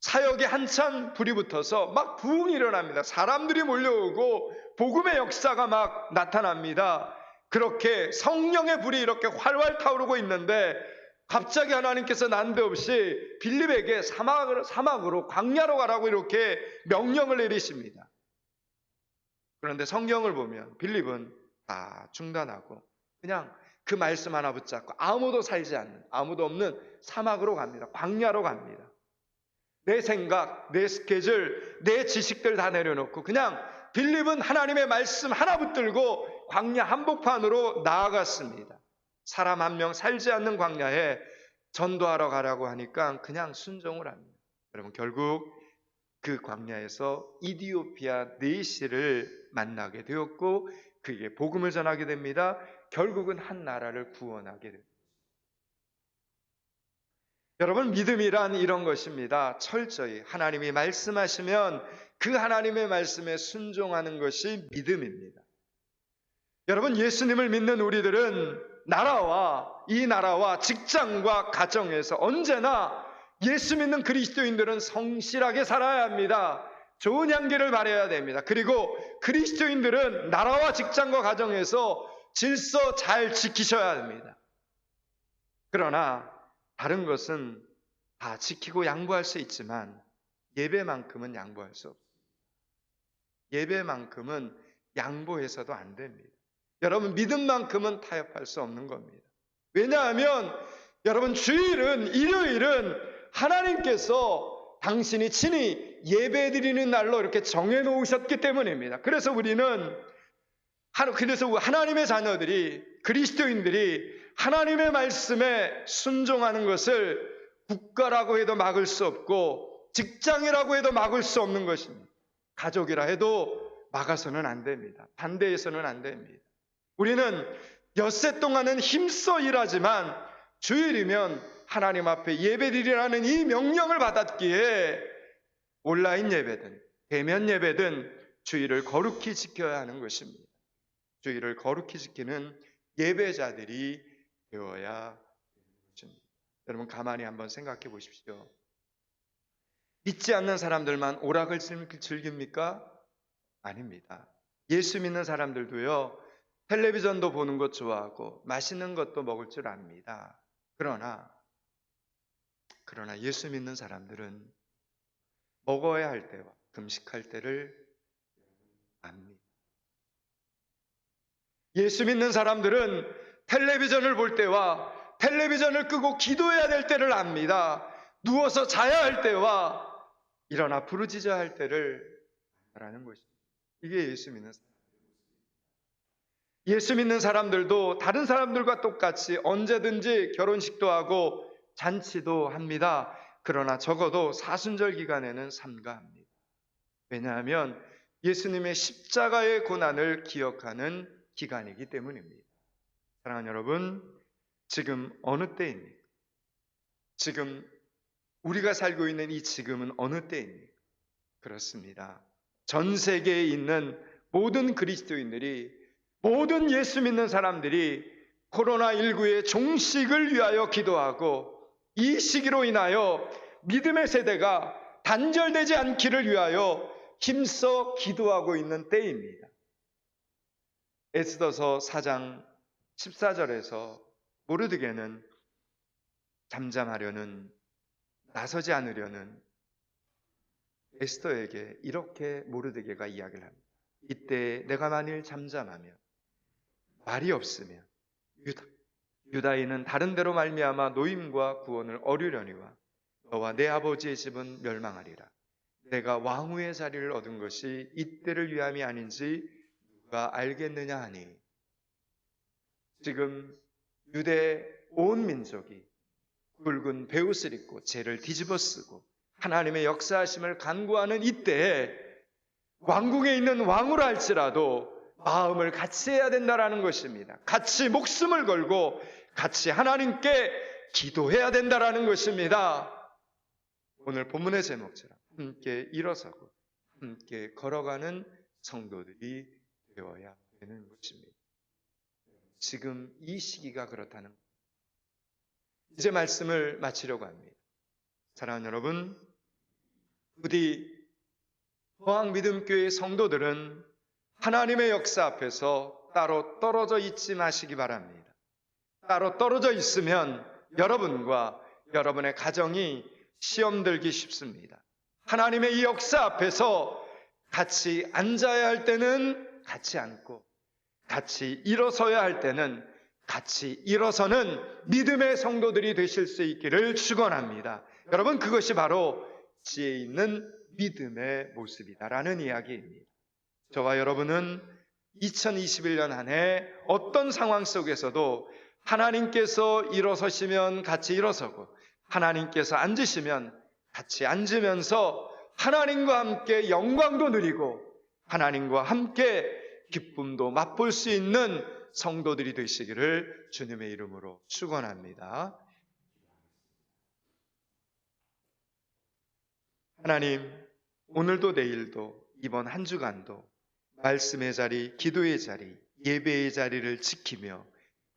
사역에 한참 불이 붙어서 막 부흥이 일어납니다. 사람들이 몰려오고 복음의 역사가 막 나타납니다. 그렇게 성령의 불이 이렇게 활활 타오르고 있는데 갑자기 하나님께서 난데없이 빌립에게 사막으로 광야로 가라고 이렇게 명령을 내리십니다. 그런데 성경을 보면 빌립은 다 중단하고 그냥 그 말씀 하나 붙잡고 아무도 살지 않는, 아무도 없는 사막으로 갑니다. 광야로 갑니다. 내 생각, 내 스케줄, 내 지식들 다 내려놓고 그냥 빌립은 하나님의 말씀 하나 붙들고 광야 한복판으로 나아갔습니다. 사람 한 명 살지 않는 광야에 전도하러 가라고 하니까 그냥 순종을 합니다. 여러분, 결국 그 광야에서 이디오피아 네시를 만나게 되었고 그에게 복음을 전하게 됩니다. 결국은 한 나라를 구원하게 됩니다. 여러분, 믿음이란 이런 것입니다. 철저히 하나님이 말씀하시면 그 하나님의 말씀에 순종하는 것이 믿음입니다. 여러분, 예수님을 믿는 우리들은 이 나라와 직장과 가정에서 언제나 예수 믿는 그리스도인들은 성실하게 살아야 합니다. 좋은 향기를 발해야 됩니다. 그리고 그리스도인들은 나라와 직장과 가정에서 질서 잘 지키셔야 합니다. 그러나 다른 것은 다 지키고 양보할 수 있지만 예배만큼은 양보할 수 없습니다. 예배만큼은 양보해서도 안 됩니다. 여러분, 믿음만큼은 타협할 수 없는 겁니다. 왜냐하면 여러분, 주일은, 일요일은 하나님께서 당신이 친히 예배드리는 날로 이렇게 정해놓으셨기 때문입니다. 그래서 하나님의 자녀들이, 그리스도인들이 하나님의 말씀에 순종하는 것을 국가라고 해도 막을 수 없고 직장이라고 해도 막을 수 없는 것입니다. 가족이라 해도 막아서는 안 됩니다. 반대해서는 안 됩니다. 우리는 엿새 동안은 힘써 일하지만 주일이면 하나님 앞에 예배드리라는 이 명령을 받았기에 온라인 예배든 대면 예배든 주일을 거룩히 지켜야 하는 것입니다. 주일을 거룩히 지키는 예배자들이 되어야 하는 것입니다. 여러분 가만히 한번 생각해 보십시오. 믿지 않는 사람들만 오락을 즐깁니까? 아닙니다. 예수 믿는 사람들도요, 텔레비전도 보는 것 좋아하고 맛있는 것도 먹을 줄 압니다. 그러나 예수 믿는 사람들은 먹어야 할 때와 금식할 때를 압니다. 예수 믿는 사람들은 텔레비전을 볼 때와 텔레비전을 끄고 기도해야 될 때를 압니다. 누워서 자야 할 때와 일어나 부르짖어야 할 때를 알아는 것입니다. 이게 예수 믿는 사람. 예수 믿는 사람들도 다른 사람들과 똑같이 언제든지 결혼식도 하고 잔치도 합니다. 그러나 적어도 사순절 기간에는 삼가합니다. 왜냐하면 예수님의 십자가의 고난을 기억하는 기간이기 때문입니다. 사랑하는 여러분, 지금 어느 때입니까? 지금 우리가 살고 있는 이 지금은 어느 때입니까? 그렇습니다. 전 세계에 있는 모든 그리스도인들이, 모든 예수 믿는 사람들이 코로나19의 종식을 위하여 기도하고 이 시기로 인하여 믿음의 세대가 단절되지 않기를 위하여 힘써 기도하고 있는 때입니다. 에스더서 4장 14절에서 모르드게는 잠잠하려는, 나서지 않으려는 에스더에게 이렇게 모르드게가 이야기를 합니다. 이때 내가 만일 잠잠하면, 말이 없으면 유다인은 다른 데로 말미암아 노임과 구원을 얻으려니와 너와 내 아버지의 집은 멸망하리라. 내가 왕후의 자리를 얻은 것이 이때를 위함이 아닌지 누가 알겠느냐 하니, 지금 유대 온 민족이 굵은 베옷을 입고 죄를 뒤집어 쓰고 하나님의 역사하심을 간구하는 이때에 왕궁에 있는 왕후라 할지라도 마음을 같이 해야 된다라는 것입니다. 같이 목숨을 걸고 같이 하나님께 기도해야 된다라는 것입니다. 오늘 본문의 제목처럼 함께 일어서고 함께 걸어가는 성도들이 되어야 되는 것입니다. 지금 이 시기가 그렇다는 것. 이제 말씀을 마치려고 합니다. 사랑하는 여러분, 부디 포항믿음교회 성도들은 하나님의 역사 앞에서 따로 떨어져 있지 마시기 바랍니다. 따로 떨어져 있으면 여러분과 여러분의 가정이 시험 들기 쉽습니다. 하나님의 이 역사 앞에서 같이 앉아야 할 때는 같이 앉고 같이 일어서야 할 때는 같이 일어서는 믿음의 성도들이 되실 수 있기를 축원합니다. 여러분, 그것이 바로 지혜 있는 믿음의 모습이다라는 이야기입니다. 저와 여러분은 2021년 한 해 어떤 상황 속에서도 하나님께서 일어서시면 같이 일어서고 하나님께서 앉으시면 같이 앉으면서 하나님과 함께 영광도 누리고 하나님과 함께 기쁨도 맛볼 수 있는 성도들이 되시기를 주님의 이름으로 축원합니다. 하나님, 오늘도 내일도 이번 한 주간도 말씀의 자리, 기도의 자리, 예배의 자리를 지키며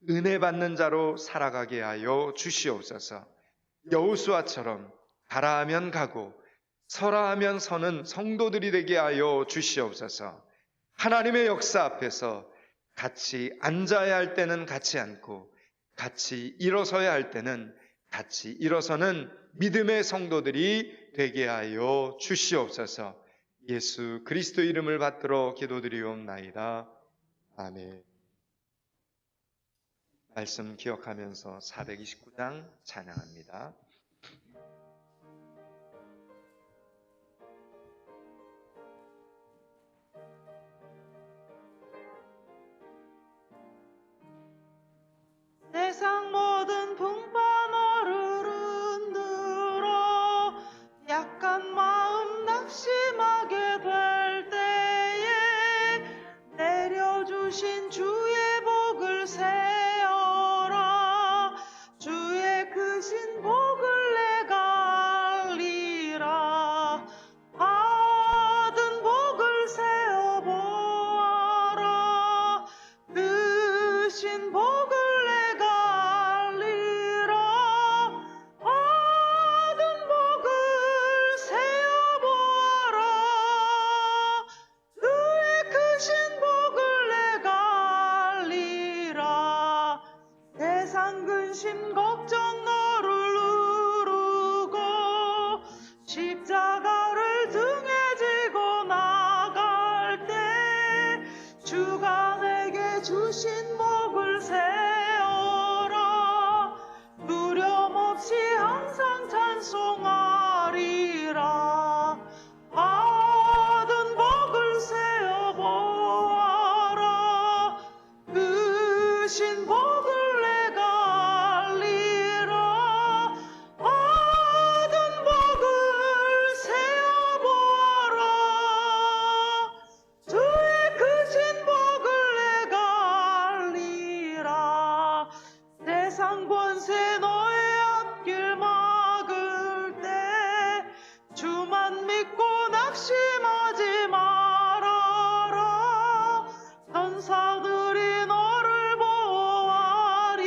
은혜 받는 자로 살아가게 하여 주시옵소서. 여호수아처럼 가라 하면 가고 서라 하면 서는 성도들이 되게 하여 주시옵소서. 하나님의 역사 앞에서 같이 앉아야 할 때는 같이 앉고 같이 일어서야 할 때는 같이 일어서는 믿음의 성도들이 되게 하여 주시옵소서. 예수 그리스도 이름을 받들어 기도드리옵나이다. 아멘. 말씀 기억하면서 429장 찬양합니다. 세상 모든 풍파노를 흔들어 약한 마음 낙심하게 될 때에 내려주신 주의 복을 세어라. 주의 크신 복을 주신 복을 세어라. 두려움없이 항상 찬송하리라. 받은 복을 세어 보아라. 그 신복을 내가 알리라. 받은 복을 세어 보아라. 주의 그 신복을 내가 알리라. 세상 권세 너의 앞길 막을 때 주만 믿고 낙심하지 말아라. 천사들이 너를 보호하리니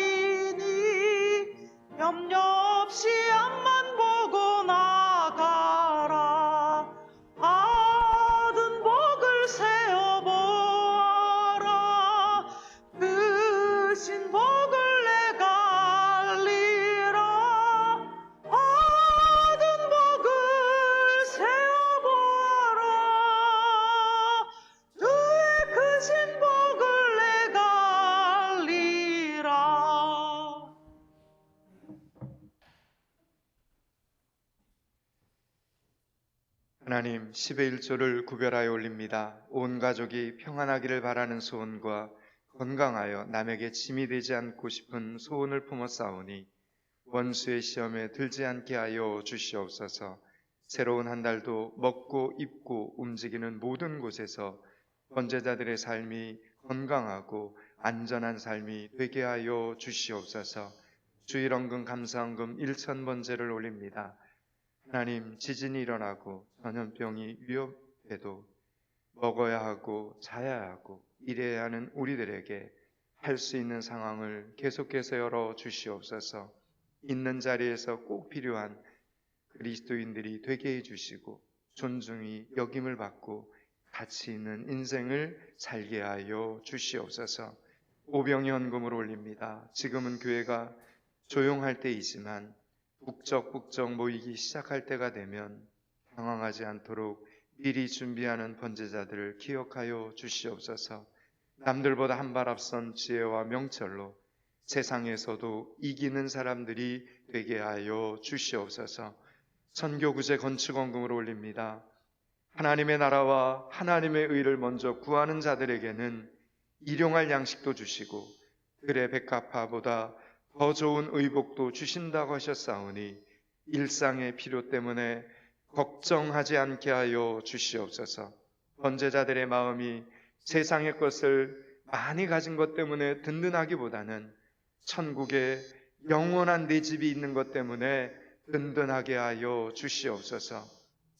염려 없이 앞만 보고 나가라. 받은 복을 세어 보아라. 그 신복을 내가 알리라. 받은 복을 세어 보아라. 주의 그 신복을 내가 알리라. 하나님, 10의 1조를 구별하여 올립니다. 온 가족이 평안하기를 바라는 소원과 건강하여 남에게 짐이 되지 않고 싶은 소원을 품었사오니 원수의 시험에 들지 않게 하여 주시옵소서. 새로운 한 달도 먹고 입고 움직이는 모든 곳에서 번제자들의 삶이 건강하고 안전한 삶이 되게 하여 주시옵소서. 주일 헌금 감사헌금 1,000번제를 올립니다. 하나님, 지진이 일어나고 전염병이 위협해도 먹어야 하고 자야 하고 일해야 하는 우리들에게 할 수 있는 상황을 계속해서 열어 주시옵소서. 있는 자리에서 꼭 필요한 그리스도인들이 되게 해주시고 존중이 여김을 받고 가치 있는 인생을 살게 하여 주시옵소서. 오병이 헌금을 올립니다. 지금은 교회가 조용할 때이지만 북적북적 모이기 시작할 때가 되면 당황하지 않도록 미리 준비하는 번제자들을 기억하여 주시옵소서. 남들보다 한 발 앞선 지혜와 명철로 세상에서도 이기는 사람들이 되게 하여 주시옵소서. 선교구제 건축원금을 올립니다. 하나님의 나라와 하나님의 의를 먼저 구하는 자들에게는 일용할 양식도 주시고 들의 백합화보다 더 좋은 의복도 주신다고 하셨사오니 일상의 필요 때문에 걱정하지 않게 하여 주시옵소서. 번제자들의 마음이 세상의 것을 많이 가진 것 때문에 든든하기보다는 천국에 영원한 내 집이 있는 것 때문에 든든하게 하여 주시옵소서.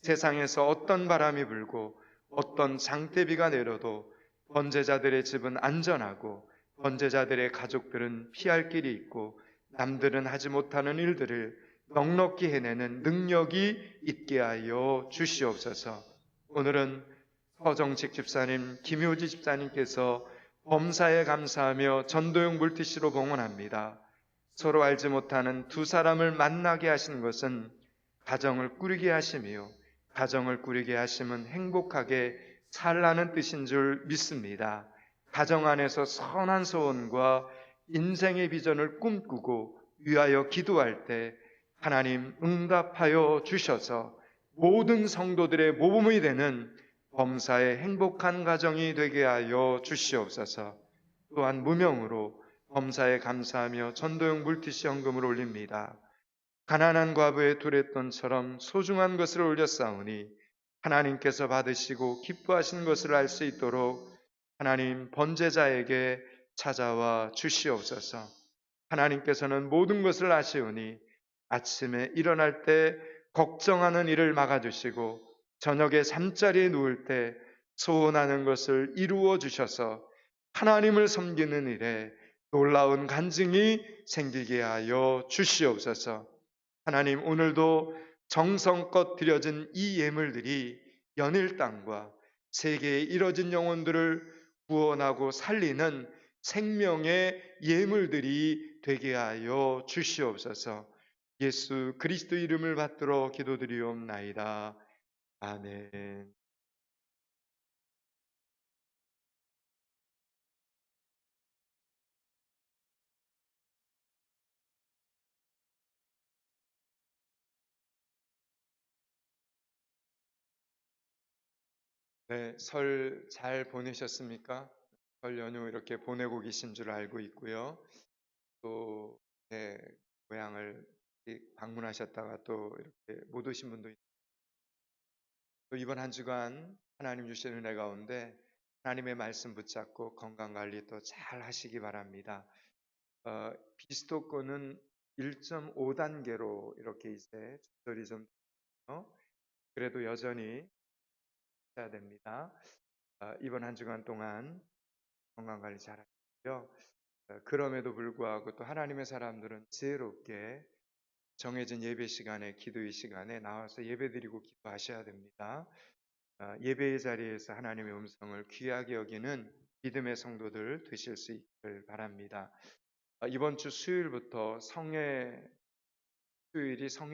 세상에서 어떤 바람이 불고 어떤 장대비가 내려도 번제자들의 집은 안전하고 번제자들의 가족들은 피할 길이 있고 남들은 하지 못하는 일들을 넉넉히 해내는 능력이 있게 하여 주시옵소서. 오늘은 서정식 집사님, 김효지 집사님께서 범사에 감사하며 전도용 물티슈로 봉헌합니다. 서로 알지 못하는 두 사람을 만나게 하신 것은 가정을 꾸리게 하시며 가정을 꾸리게 하심은 행복하게 살라는 뜻인 줄 믿습니다. 가정 안에서 선한 소원과 인생의 비전을 꿈꾸고 위하여 기도할 때 하나님 응답하여 주셔서 모든 성도들의 모범이 되는 범사의 행복한 가정이 되게 하여 주시옵소서. 또한 무명으로 범사에 감사하며 전도용 물티슈 헌금을 올립니다. 가난한 과부의 두레돈처럼 소중한 것을 올렸사오니 하나님께서 받으시고 기뻐하신 것을 알 수 있도록 하나님 번제자에게 찾아와 주시옵소서. 하나님께서는 모든 것을 아시오니 아침에 일어날 때 걱정하는 일을 막아주시고 저녁에 잠자리에 누울 때 소원하는 것을 이루어 주셔서 하나님을 섬기는 일에 놀라운 간증이 생기게 하여 주시옵소서. 하나님, 오늘도 정성껏 드려진 이 예물들이 연일 땅과 세계에 이뤄진 영혼들을 구원하고 살리는 생명의 예물들이 되게 하여 주시옵소서. 예수 그리스도 이름을 받들어 기도드리옵나이다. 아멘. 네, 설 잘 보내셨습니까? 설 연휴 이렇게 보내고 계신 줄 알고 있고요. 또 고향을 방문하셨다가 또 이렇게 못 오신 분도 있고, 또 이번 한 주간 하나님 주신 은혜 가운데 하나님의 말씀 붙잡고 건강 관리 또 잘 하시기 바랍니다. 비수도권은 1.5단계로 이렇게 이제 조절이 좀 돼요. 그래도 여전히 해야 됩니다. 이번 한 주간 동안 건강 관리 잘 하시고요. 그럼에도 불구하고 또 하나님의 사람들은 지혜롭게 정해진 예배 시간에, 기도의 시간에 나와서 예배드리고 기도하셔야 됩니다. 예배의 자리에서 하나님의 음성을 귀하게 여기는 믿음의 성도들 되실 수 있기를 바랍니다. 이번 주 수요일부터 성의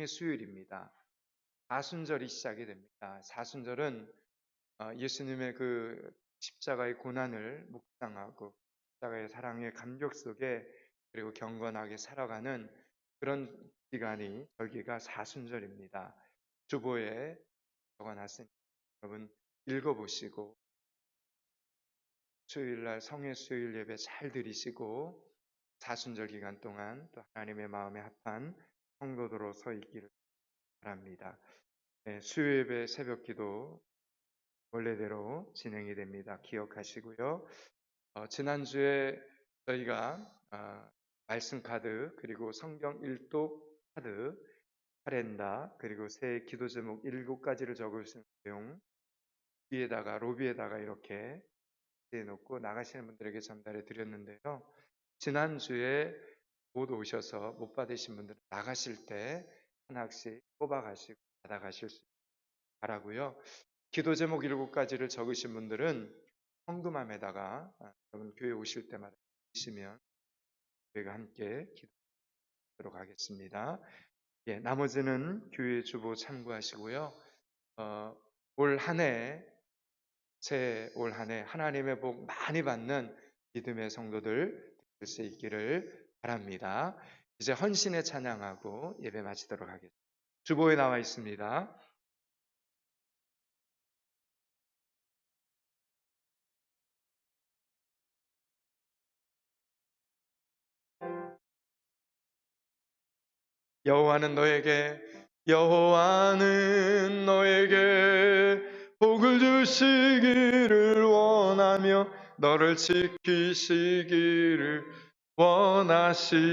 수요일입니다. 사순절이 시작이 됩니다. 사순절은 예수님의 그 십자가의 고난을 묵상하고 십자가의 사랑의 감격 속에 그리고 경건하게 살아가는 그런 기간이 절기가 사순절입니다. 주보에 적어놨으니 여러분 읽어보시고 수요일날 성의 수요일 예배 잘 드리시고 사순절 기간 동안 또 하나님의 마음에 합한 성도도로 서 있기를 바랍니다. 수요 예배 새벽 기도 원래대로 진행이 됩니다. 기억하시고요. 지난주에 저희가 말씀 카드 그리고 성경 일독 카드 카렌다 그리고 새 기도 제목 7가지를 적으신 내용 위에다가 로비에다가 이렇게 해놓고 나가시는 분들에게 전달해 드렸는데요. 지난주에 못 오셔서 못 받으신 분들은 나가실 때 하나씩 뽑아가시고 받아가실 수 바라고요. 기도 제목 7가지를 적으신 분들은 헌금함에다가 여러분 교회 오실 때마다 주시면 저희가 함께 기도하도록 하겠습니다. 나머지는 교회 주보 참고하시고요. 올 한해 하나님의 복 많이 받는 믿음의 성도들 될 수 있기를 바랍니다. 이제 헌신에 찬양하고 예배 마치도록 하겠습니다. 주보에 나와 있습니다. 여호와는 너에게 복을 주시기를 원하며 너를 지키시기를 원하시며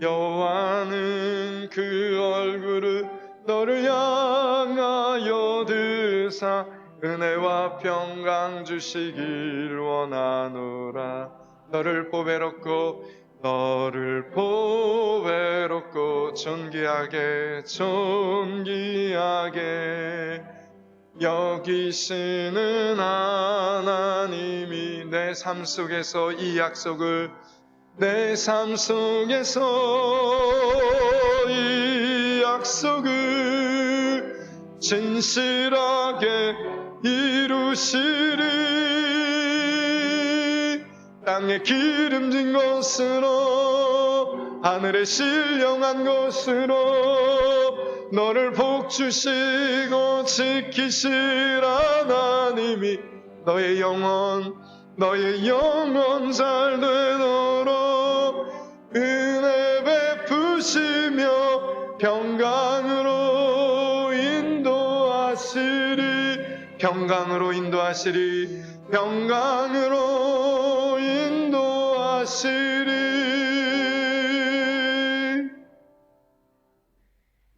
여호와는 그 얼굴을 너를 향하여 드사 은혜와 평강 주시길 원하노라. 너를 보배롭고 존귀하게 여기시는 하나님이 내 삶 속에서 이 약속을 진실하게 이루시리. 땅에 기름진 것으로 하늘에 신령한 것으로 너를 복주시고 지키실 하나님이 너의 영혼 잘 되도록 은혜 베푸시며 평강으로 인도하시리.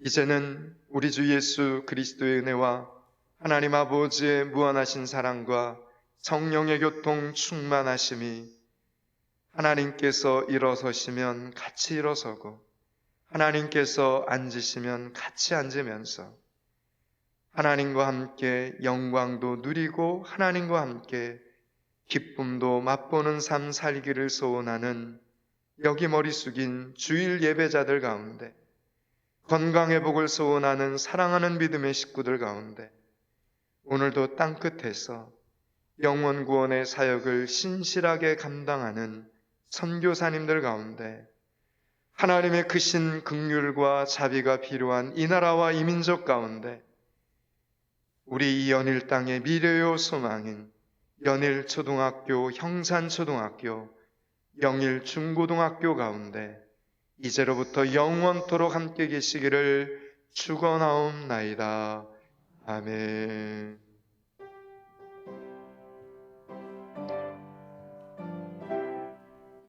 이제는 우리 주 예수 그리스도의 은혜와 하나님 아버지의 무한하신 사랑과 성령의 교통 충만하심이 하나님께서 일어서시면 같이 일어서고 하나님께서 앉으시면 같이 앉으면서 하나님과 함께 영광도 누리고 하나님과 함께 기쁨도 맛보는 삶 살기를 소원하는 여기 머리 숙인 주일 예배자들 가운데 건강의 복을 소원하는 사랑하는 믿음의 식구들 가운데 오늘도 땅끝에서 영원 구원의 사역을 신실하게 감당하는 선교사님들 가운데 하나님의 크신 긍휼과 자비가 필요한 이 나라와 이 민족 가운데 우리 이 연일 땅의 미래요 소망인 연일초등학교, 형산초등학교, 영일중고등학교 가운데 이제로부터 영원토록 함께 계시기를 축원하옵나이다. 아멘.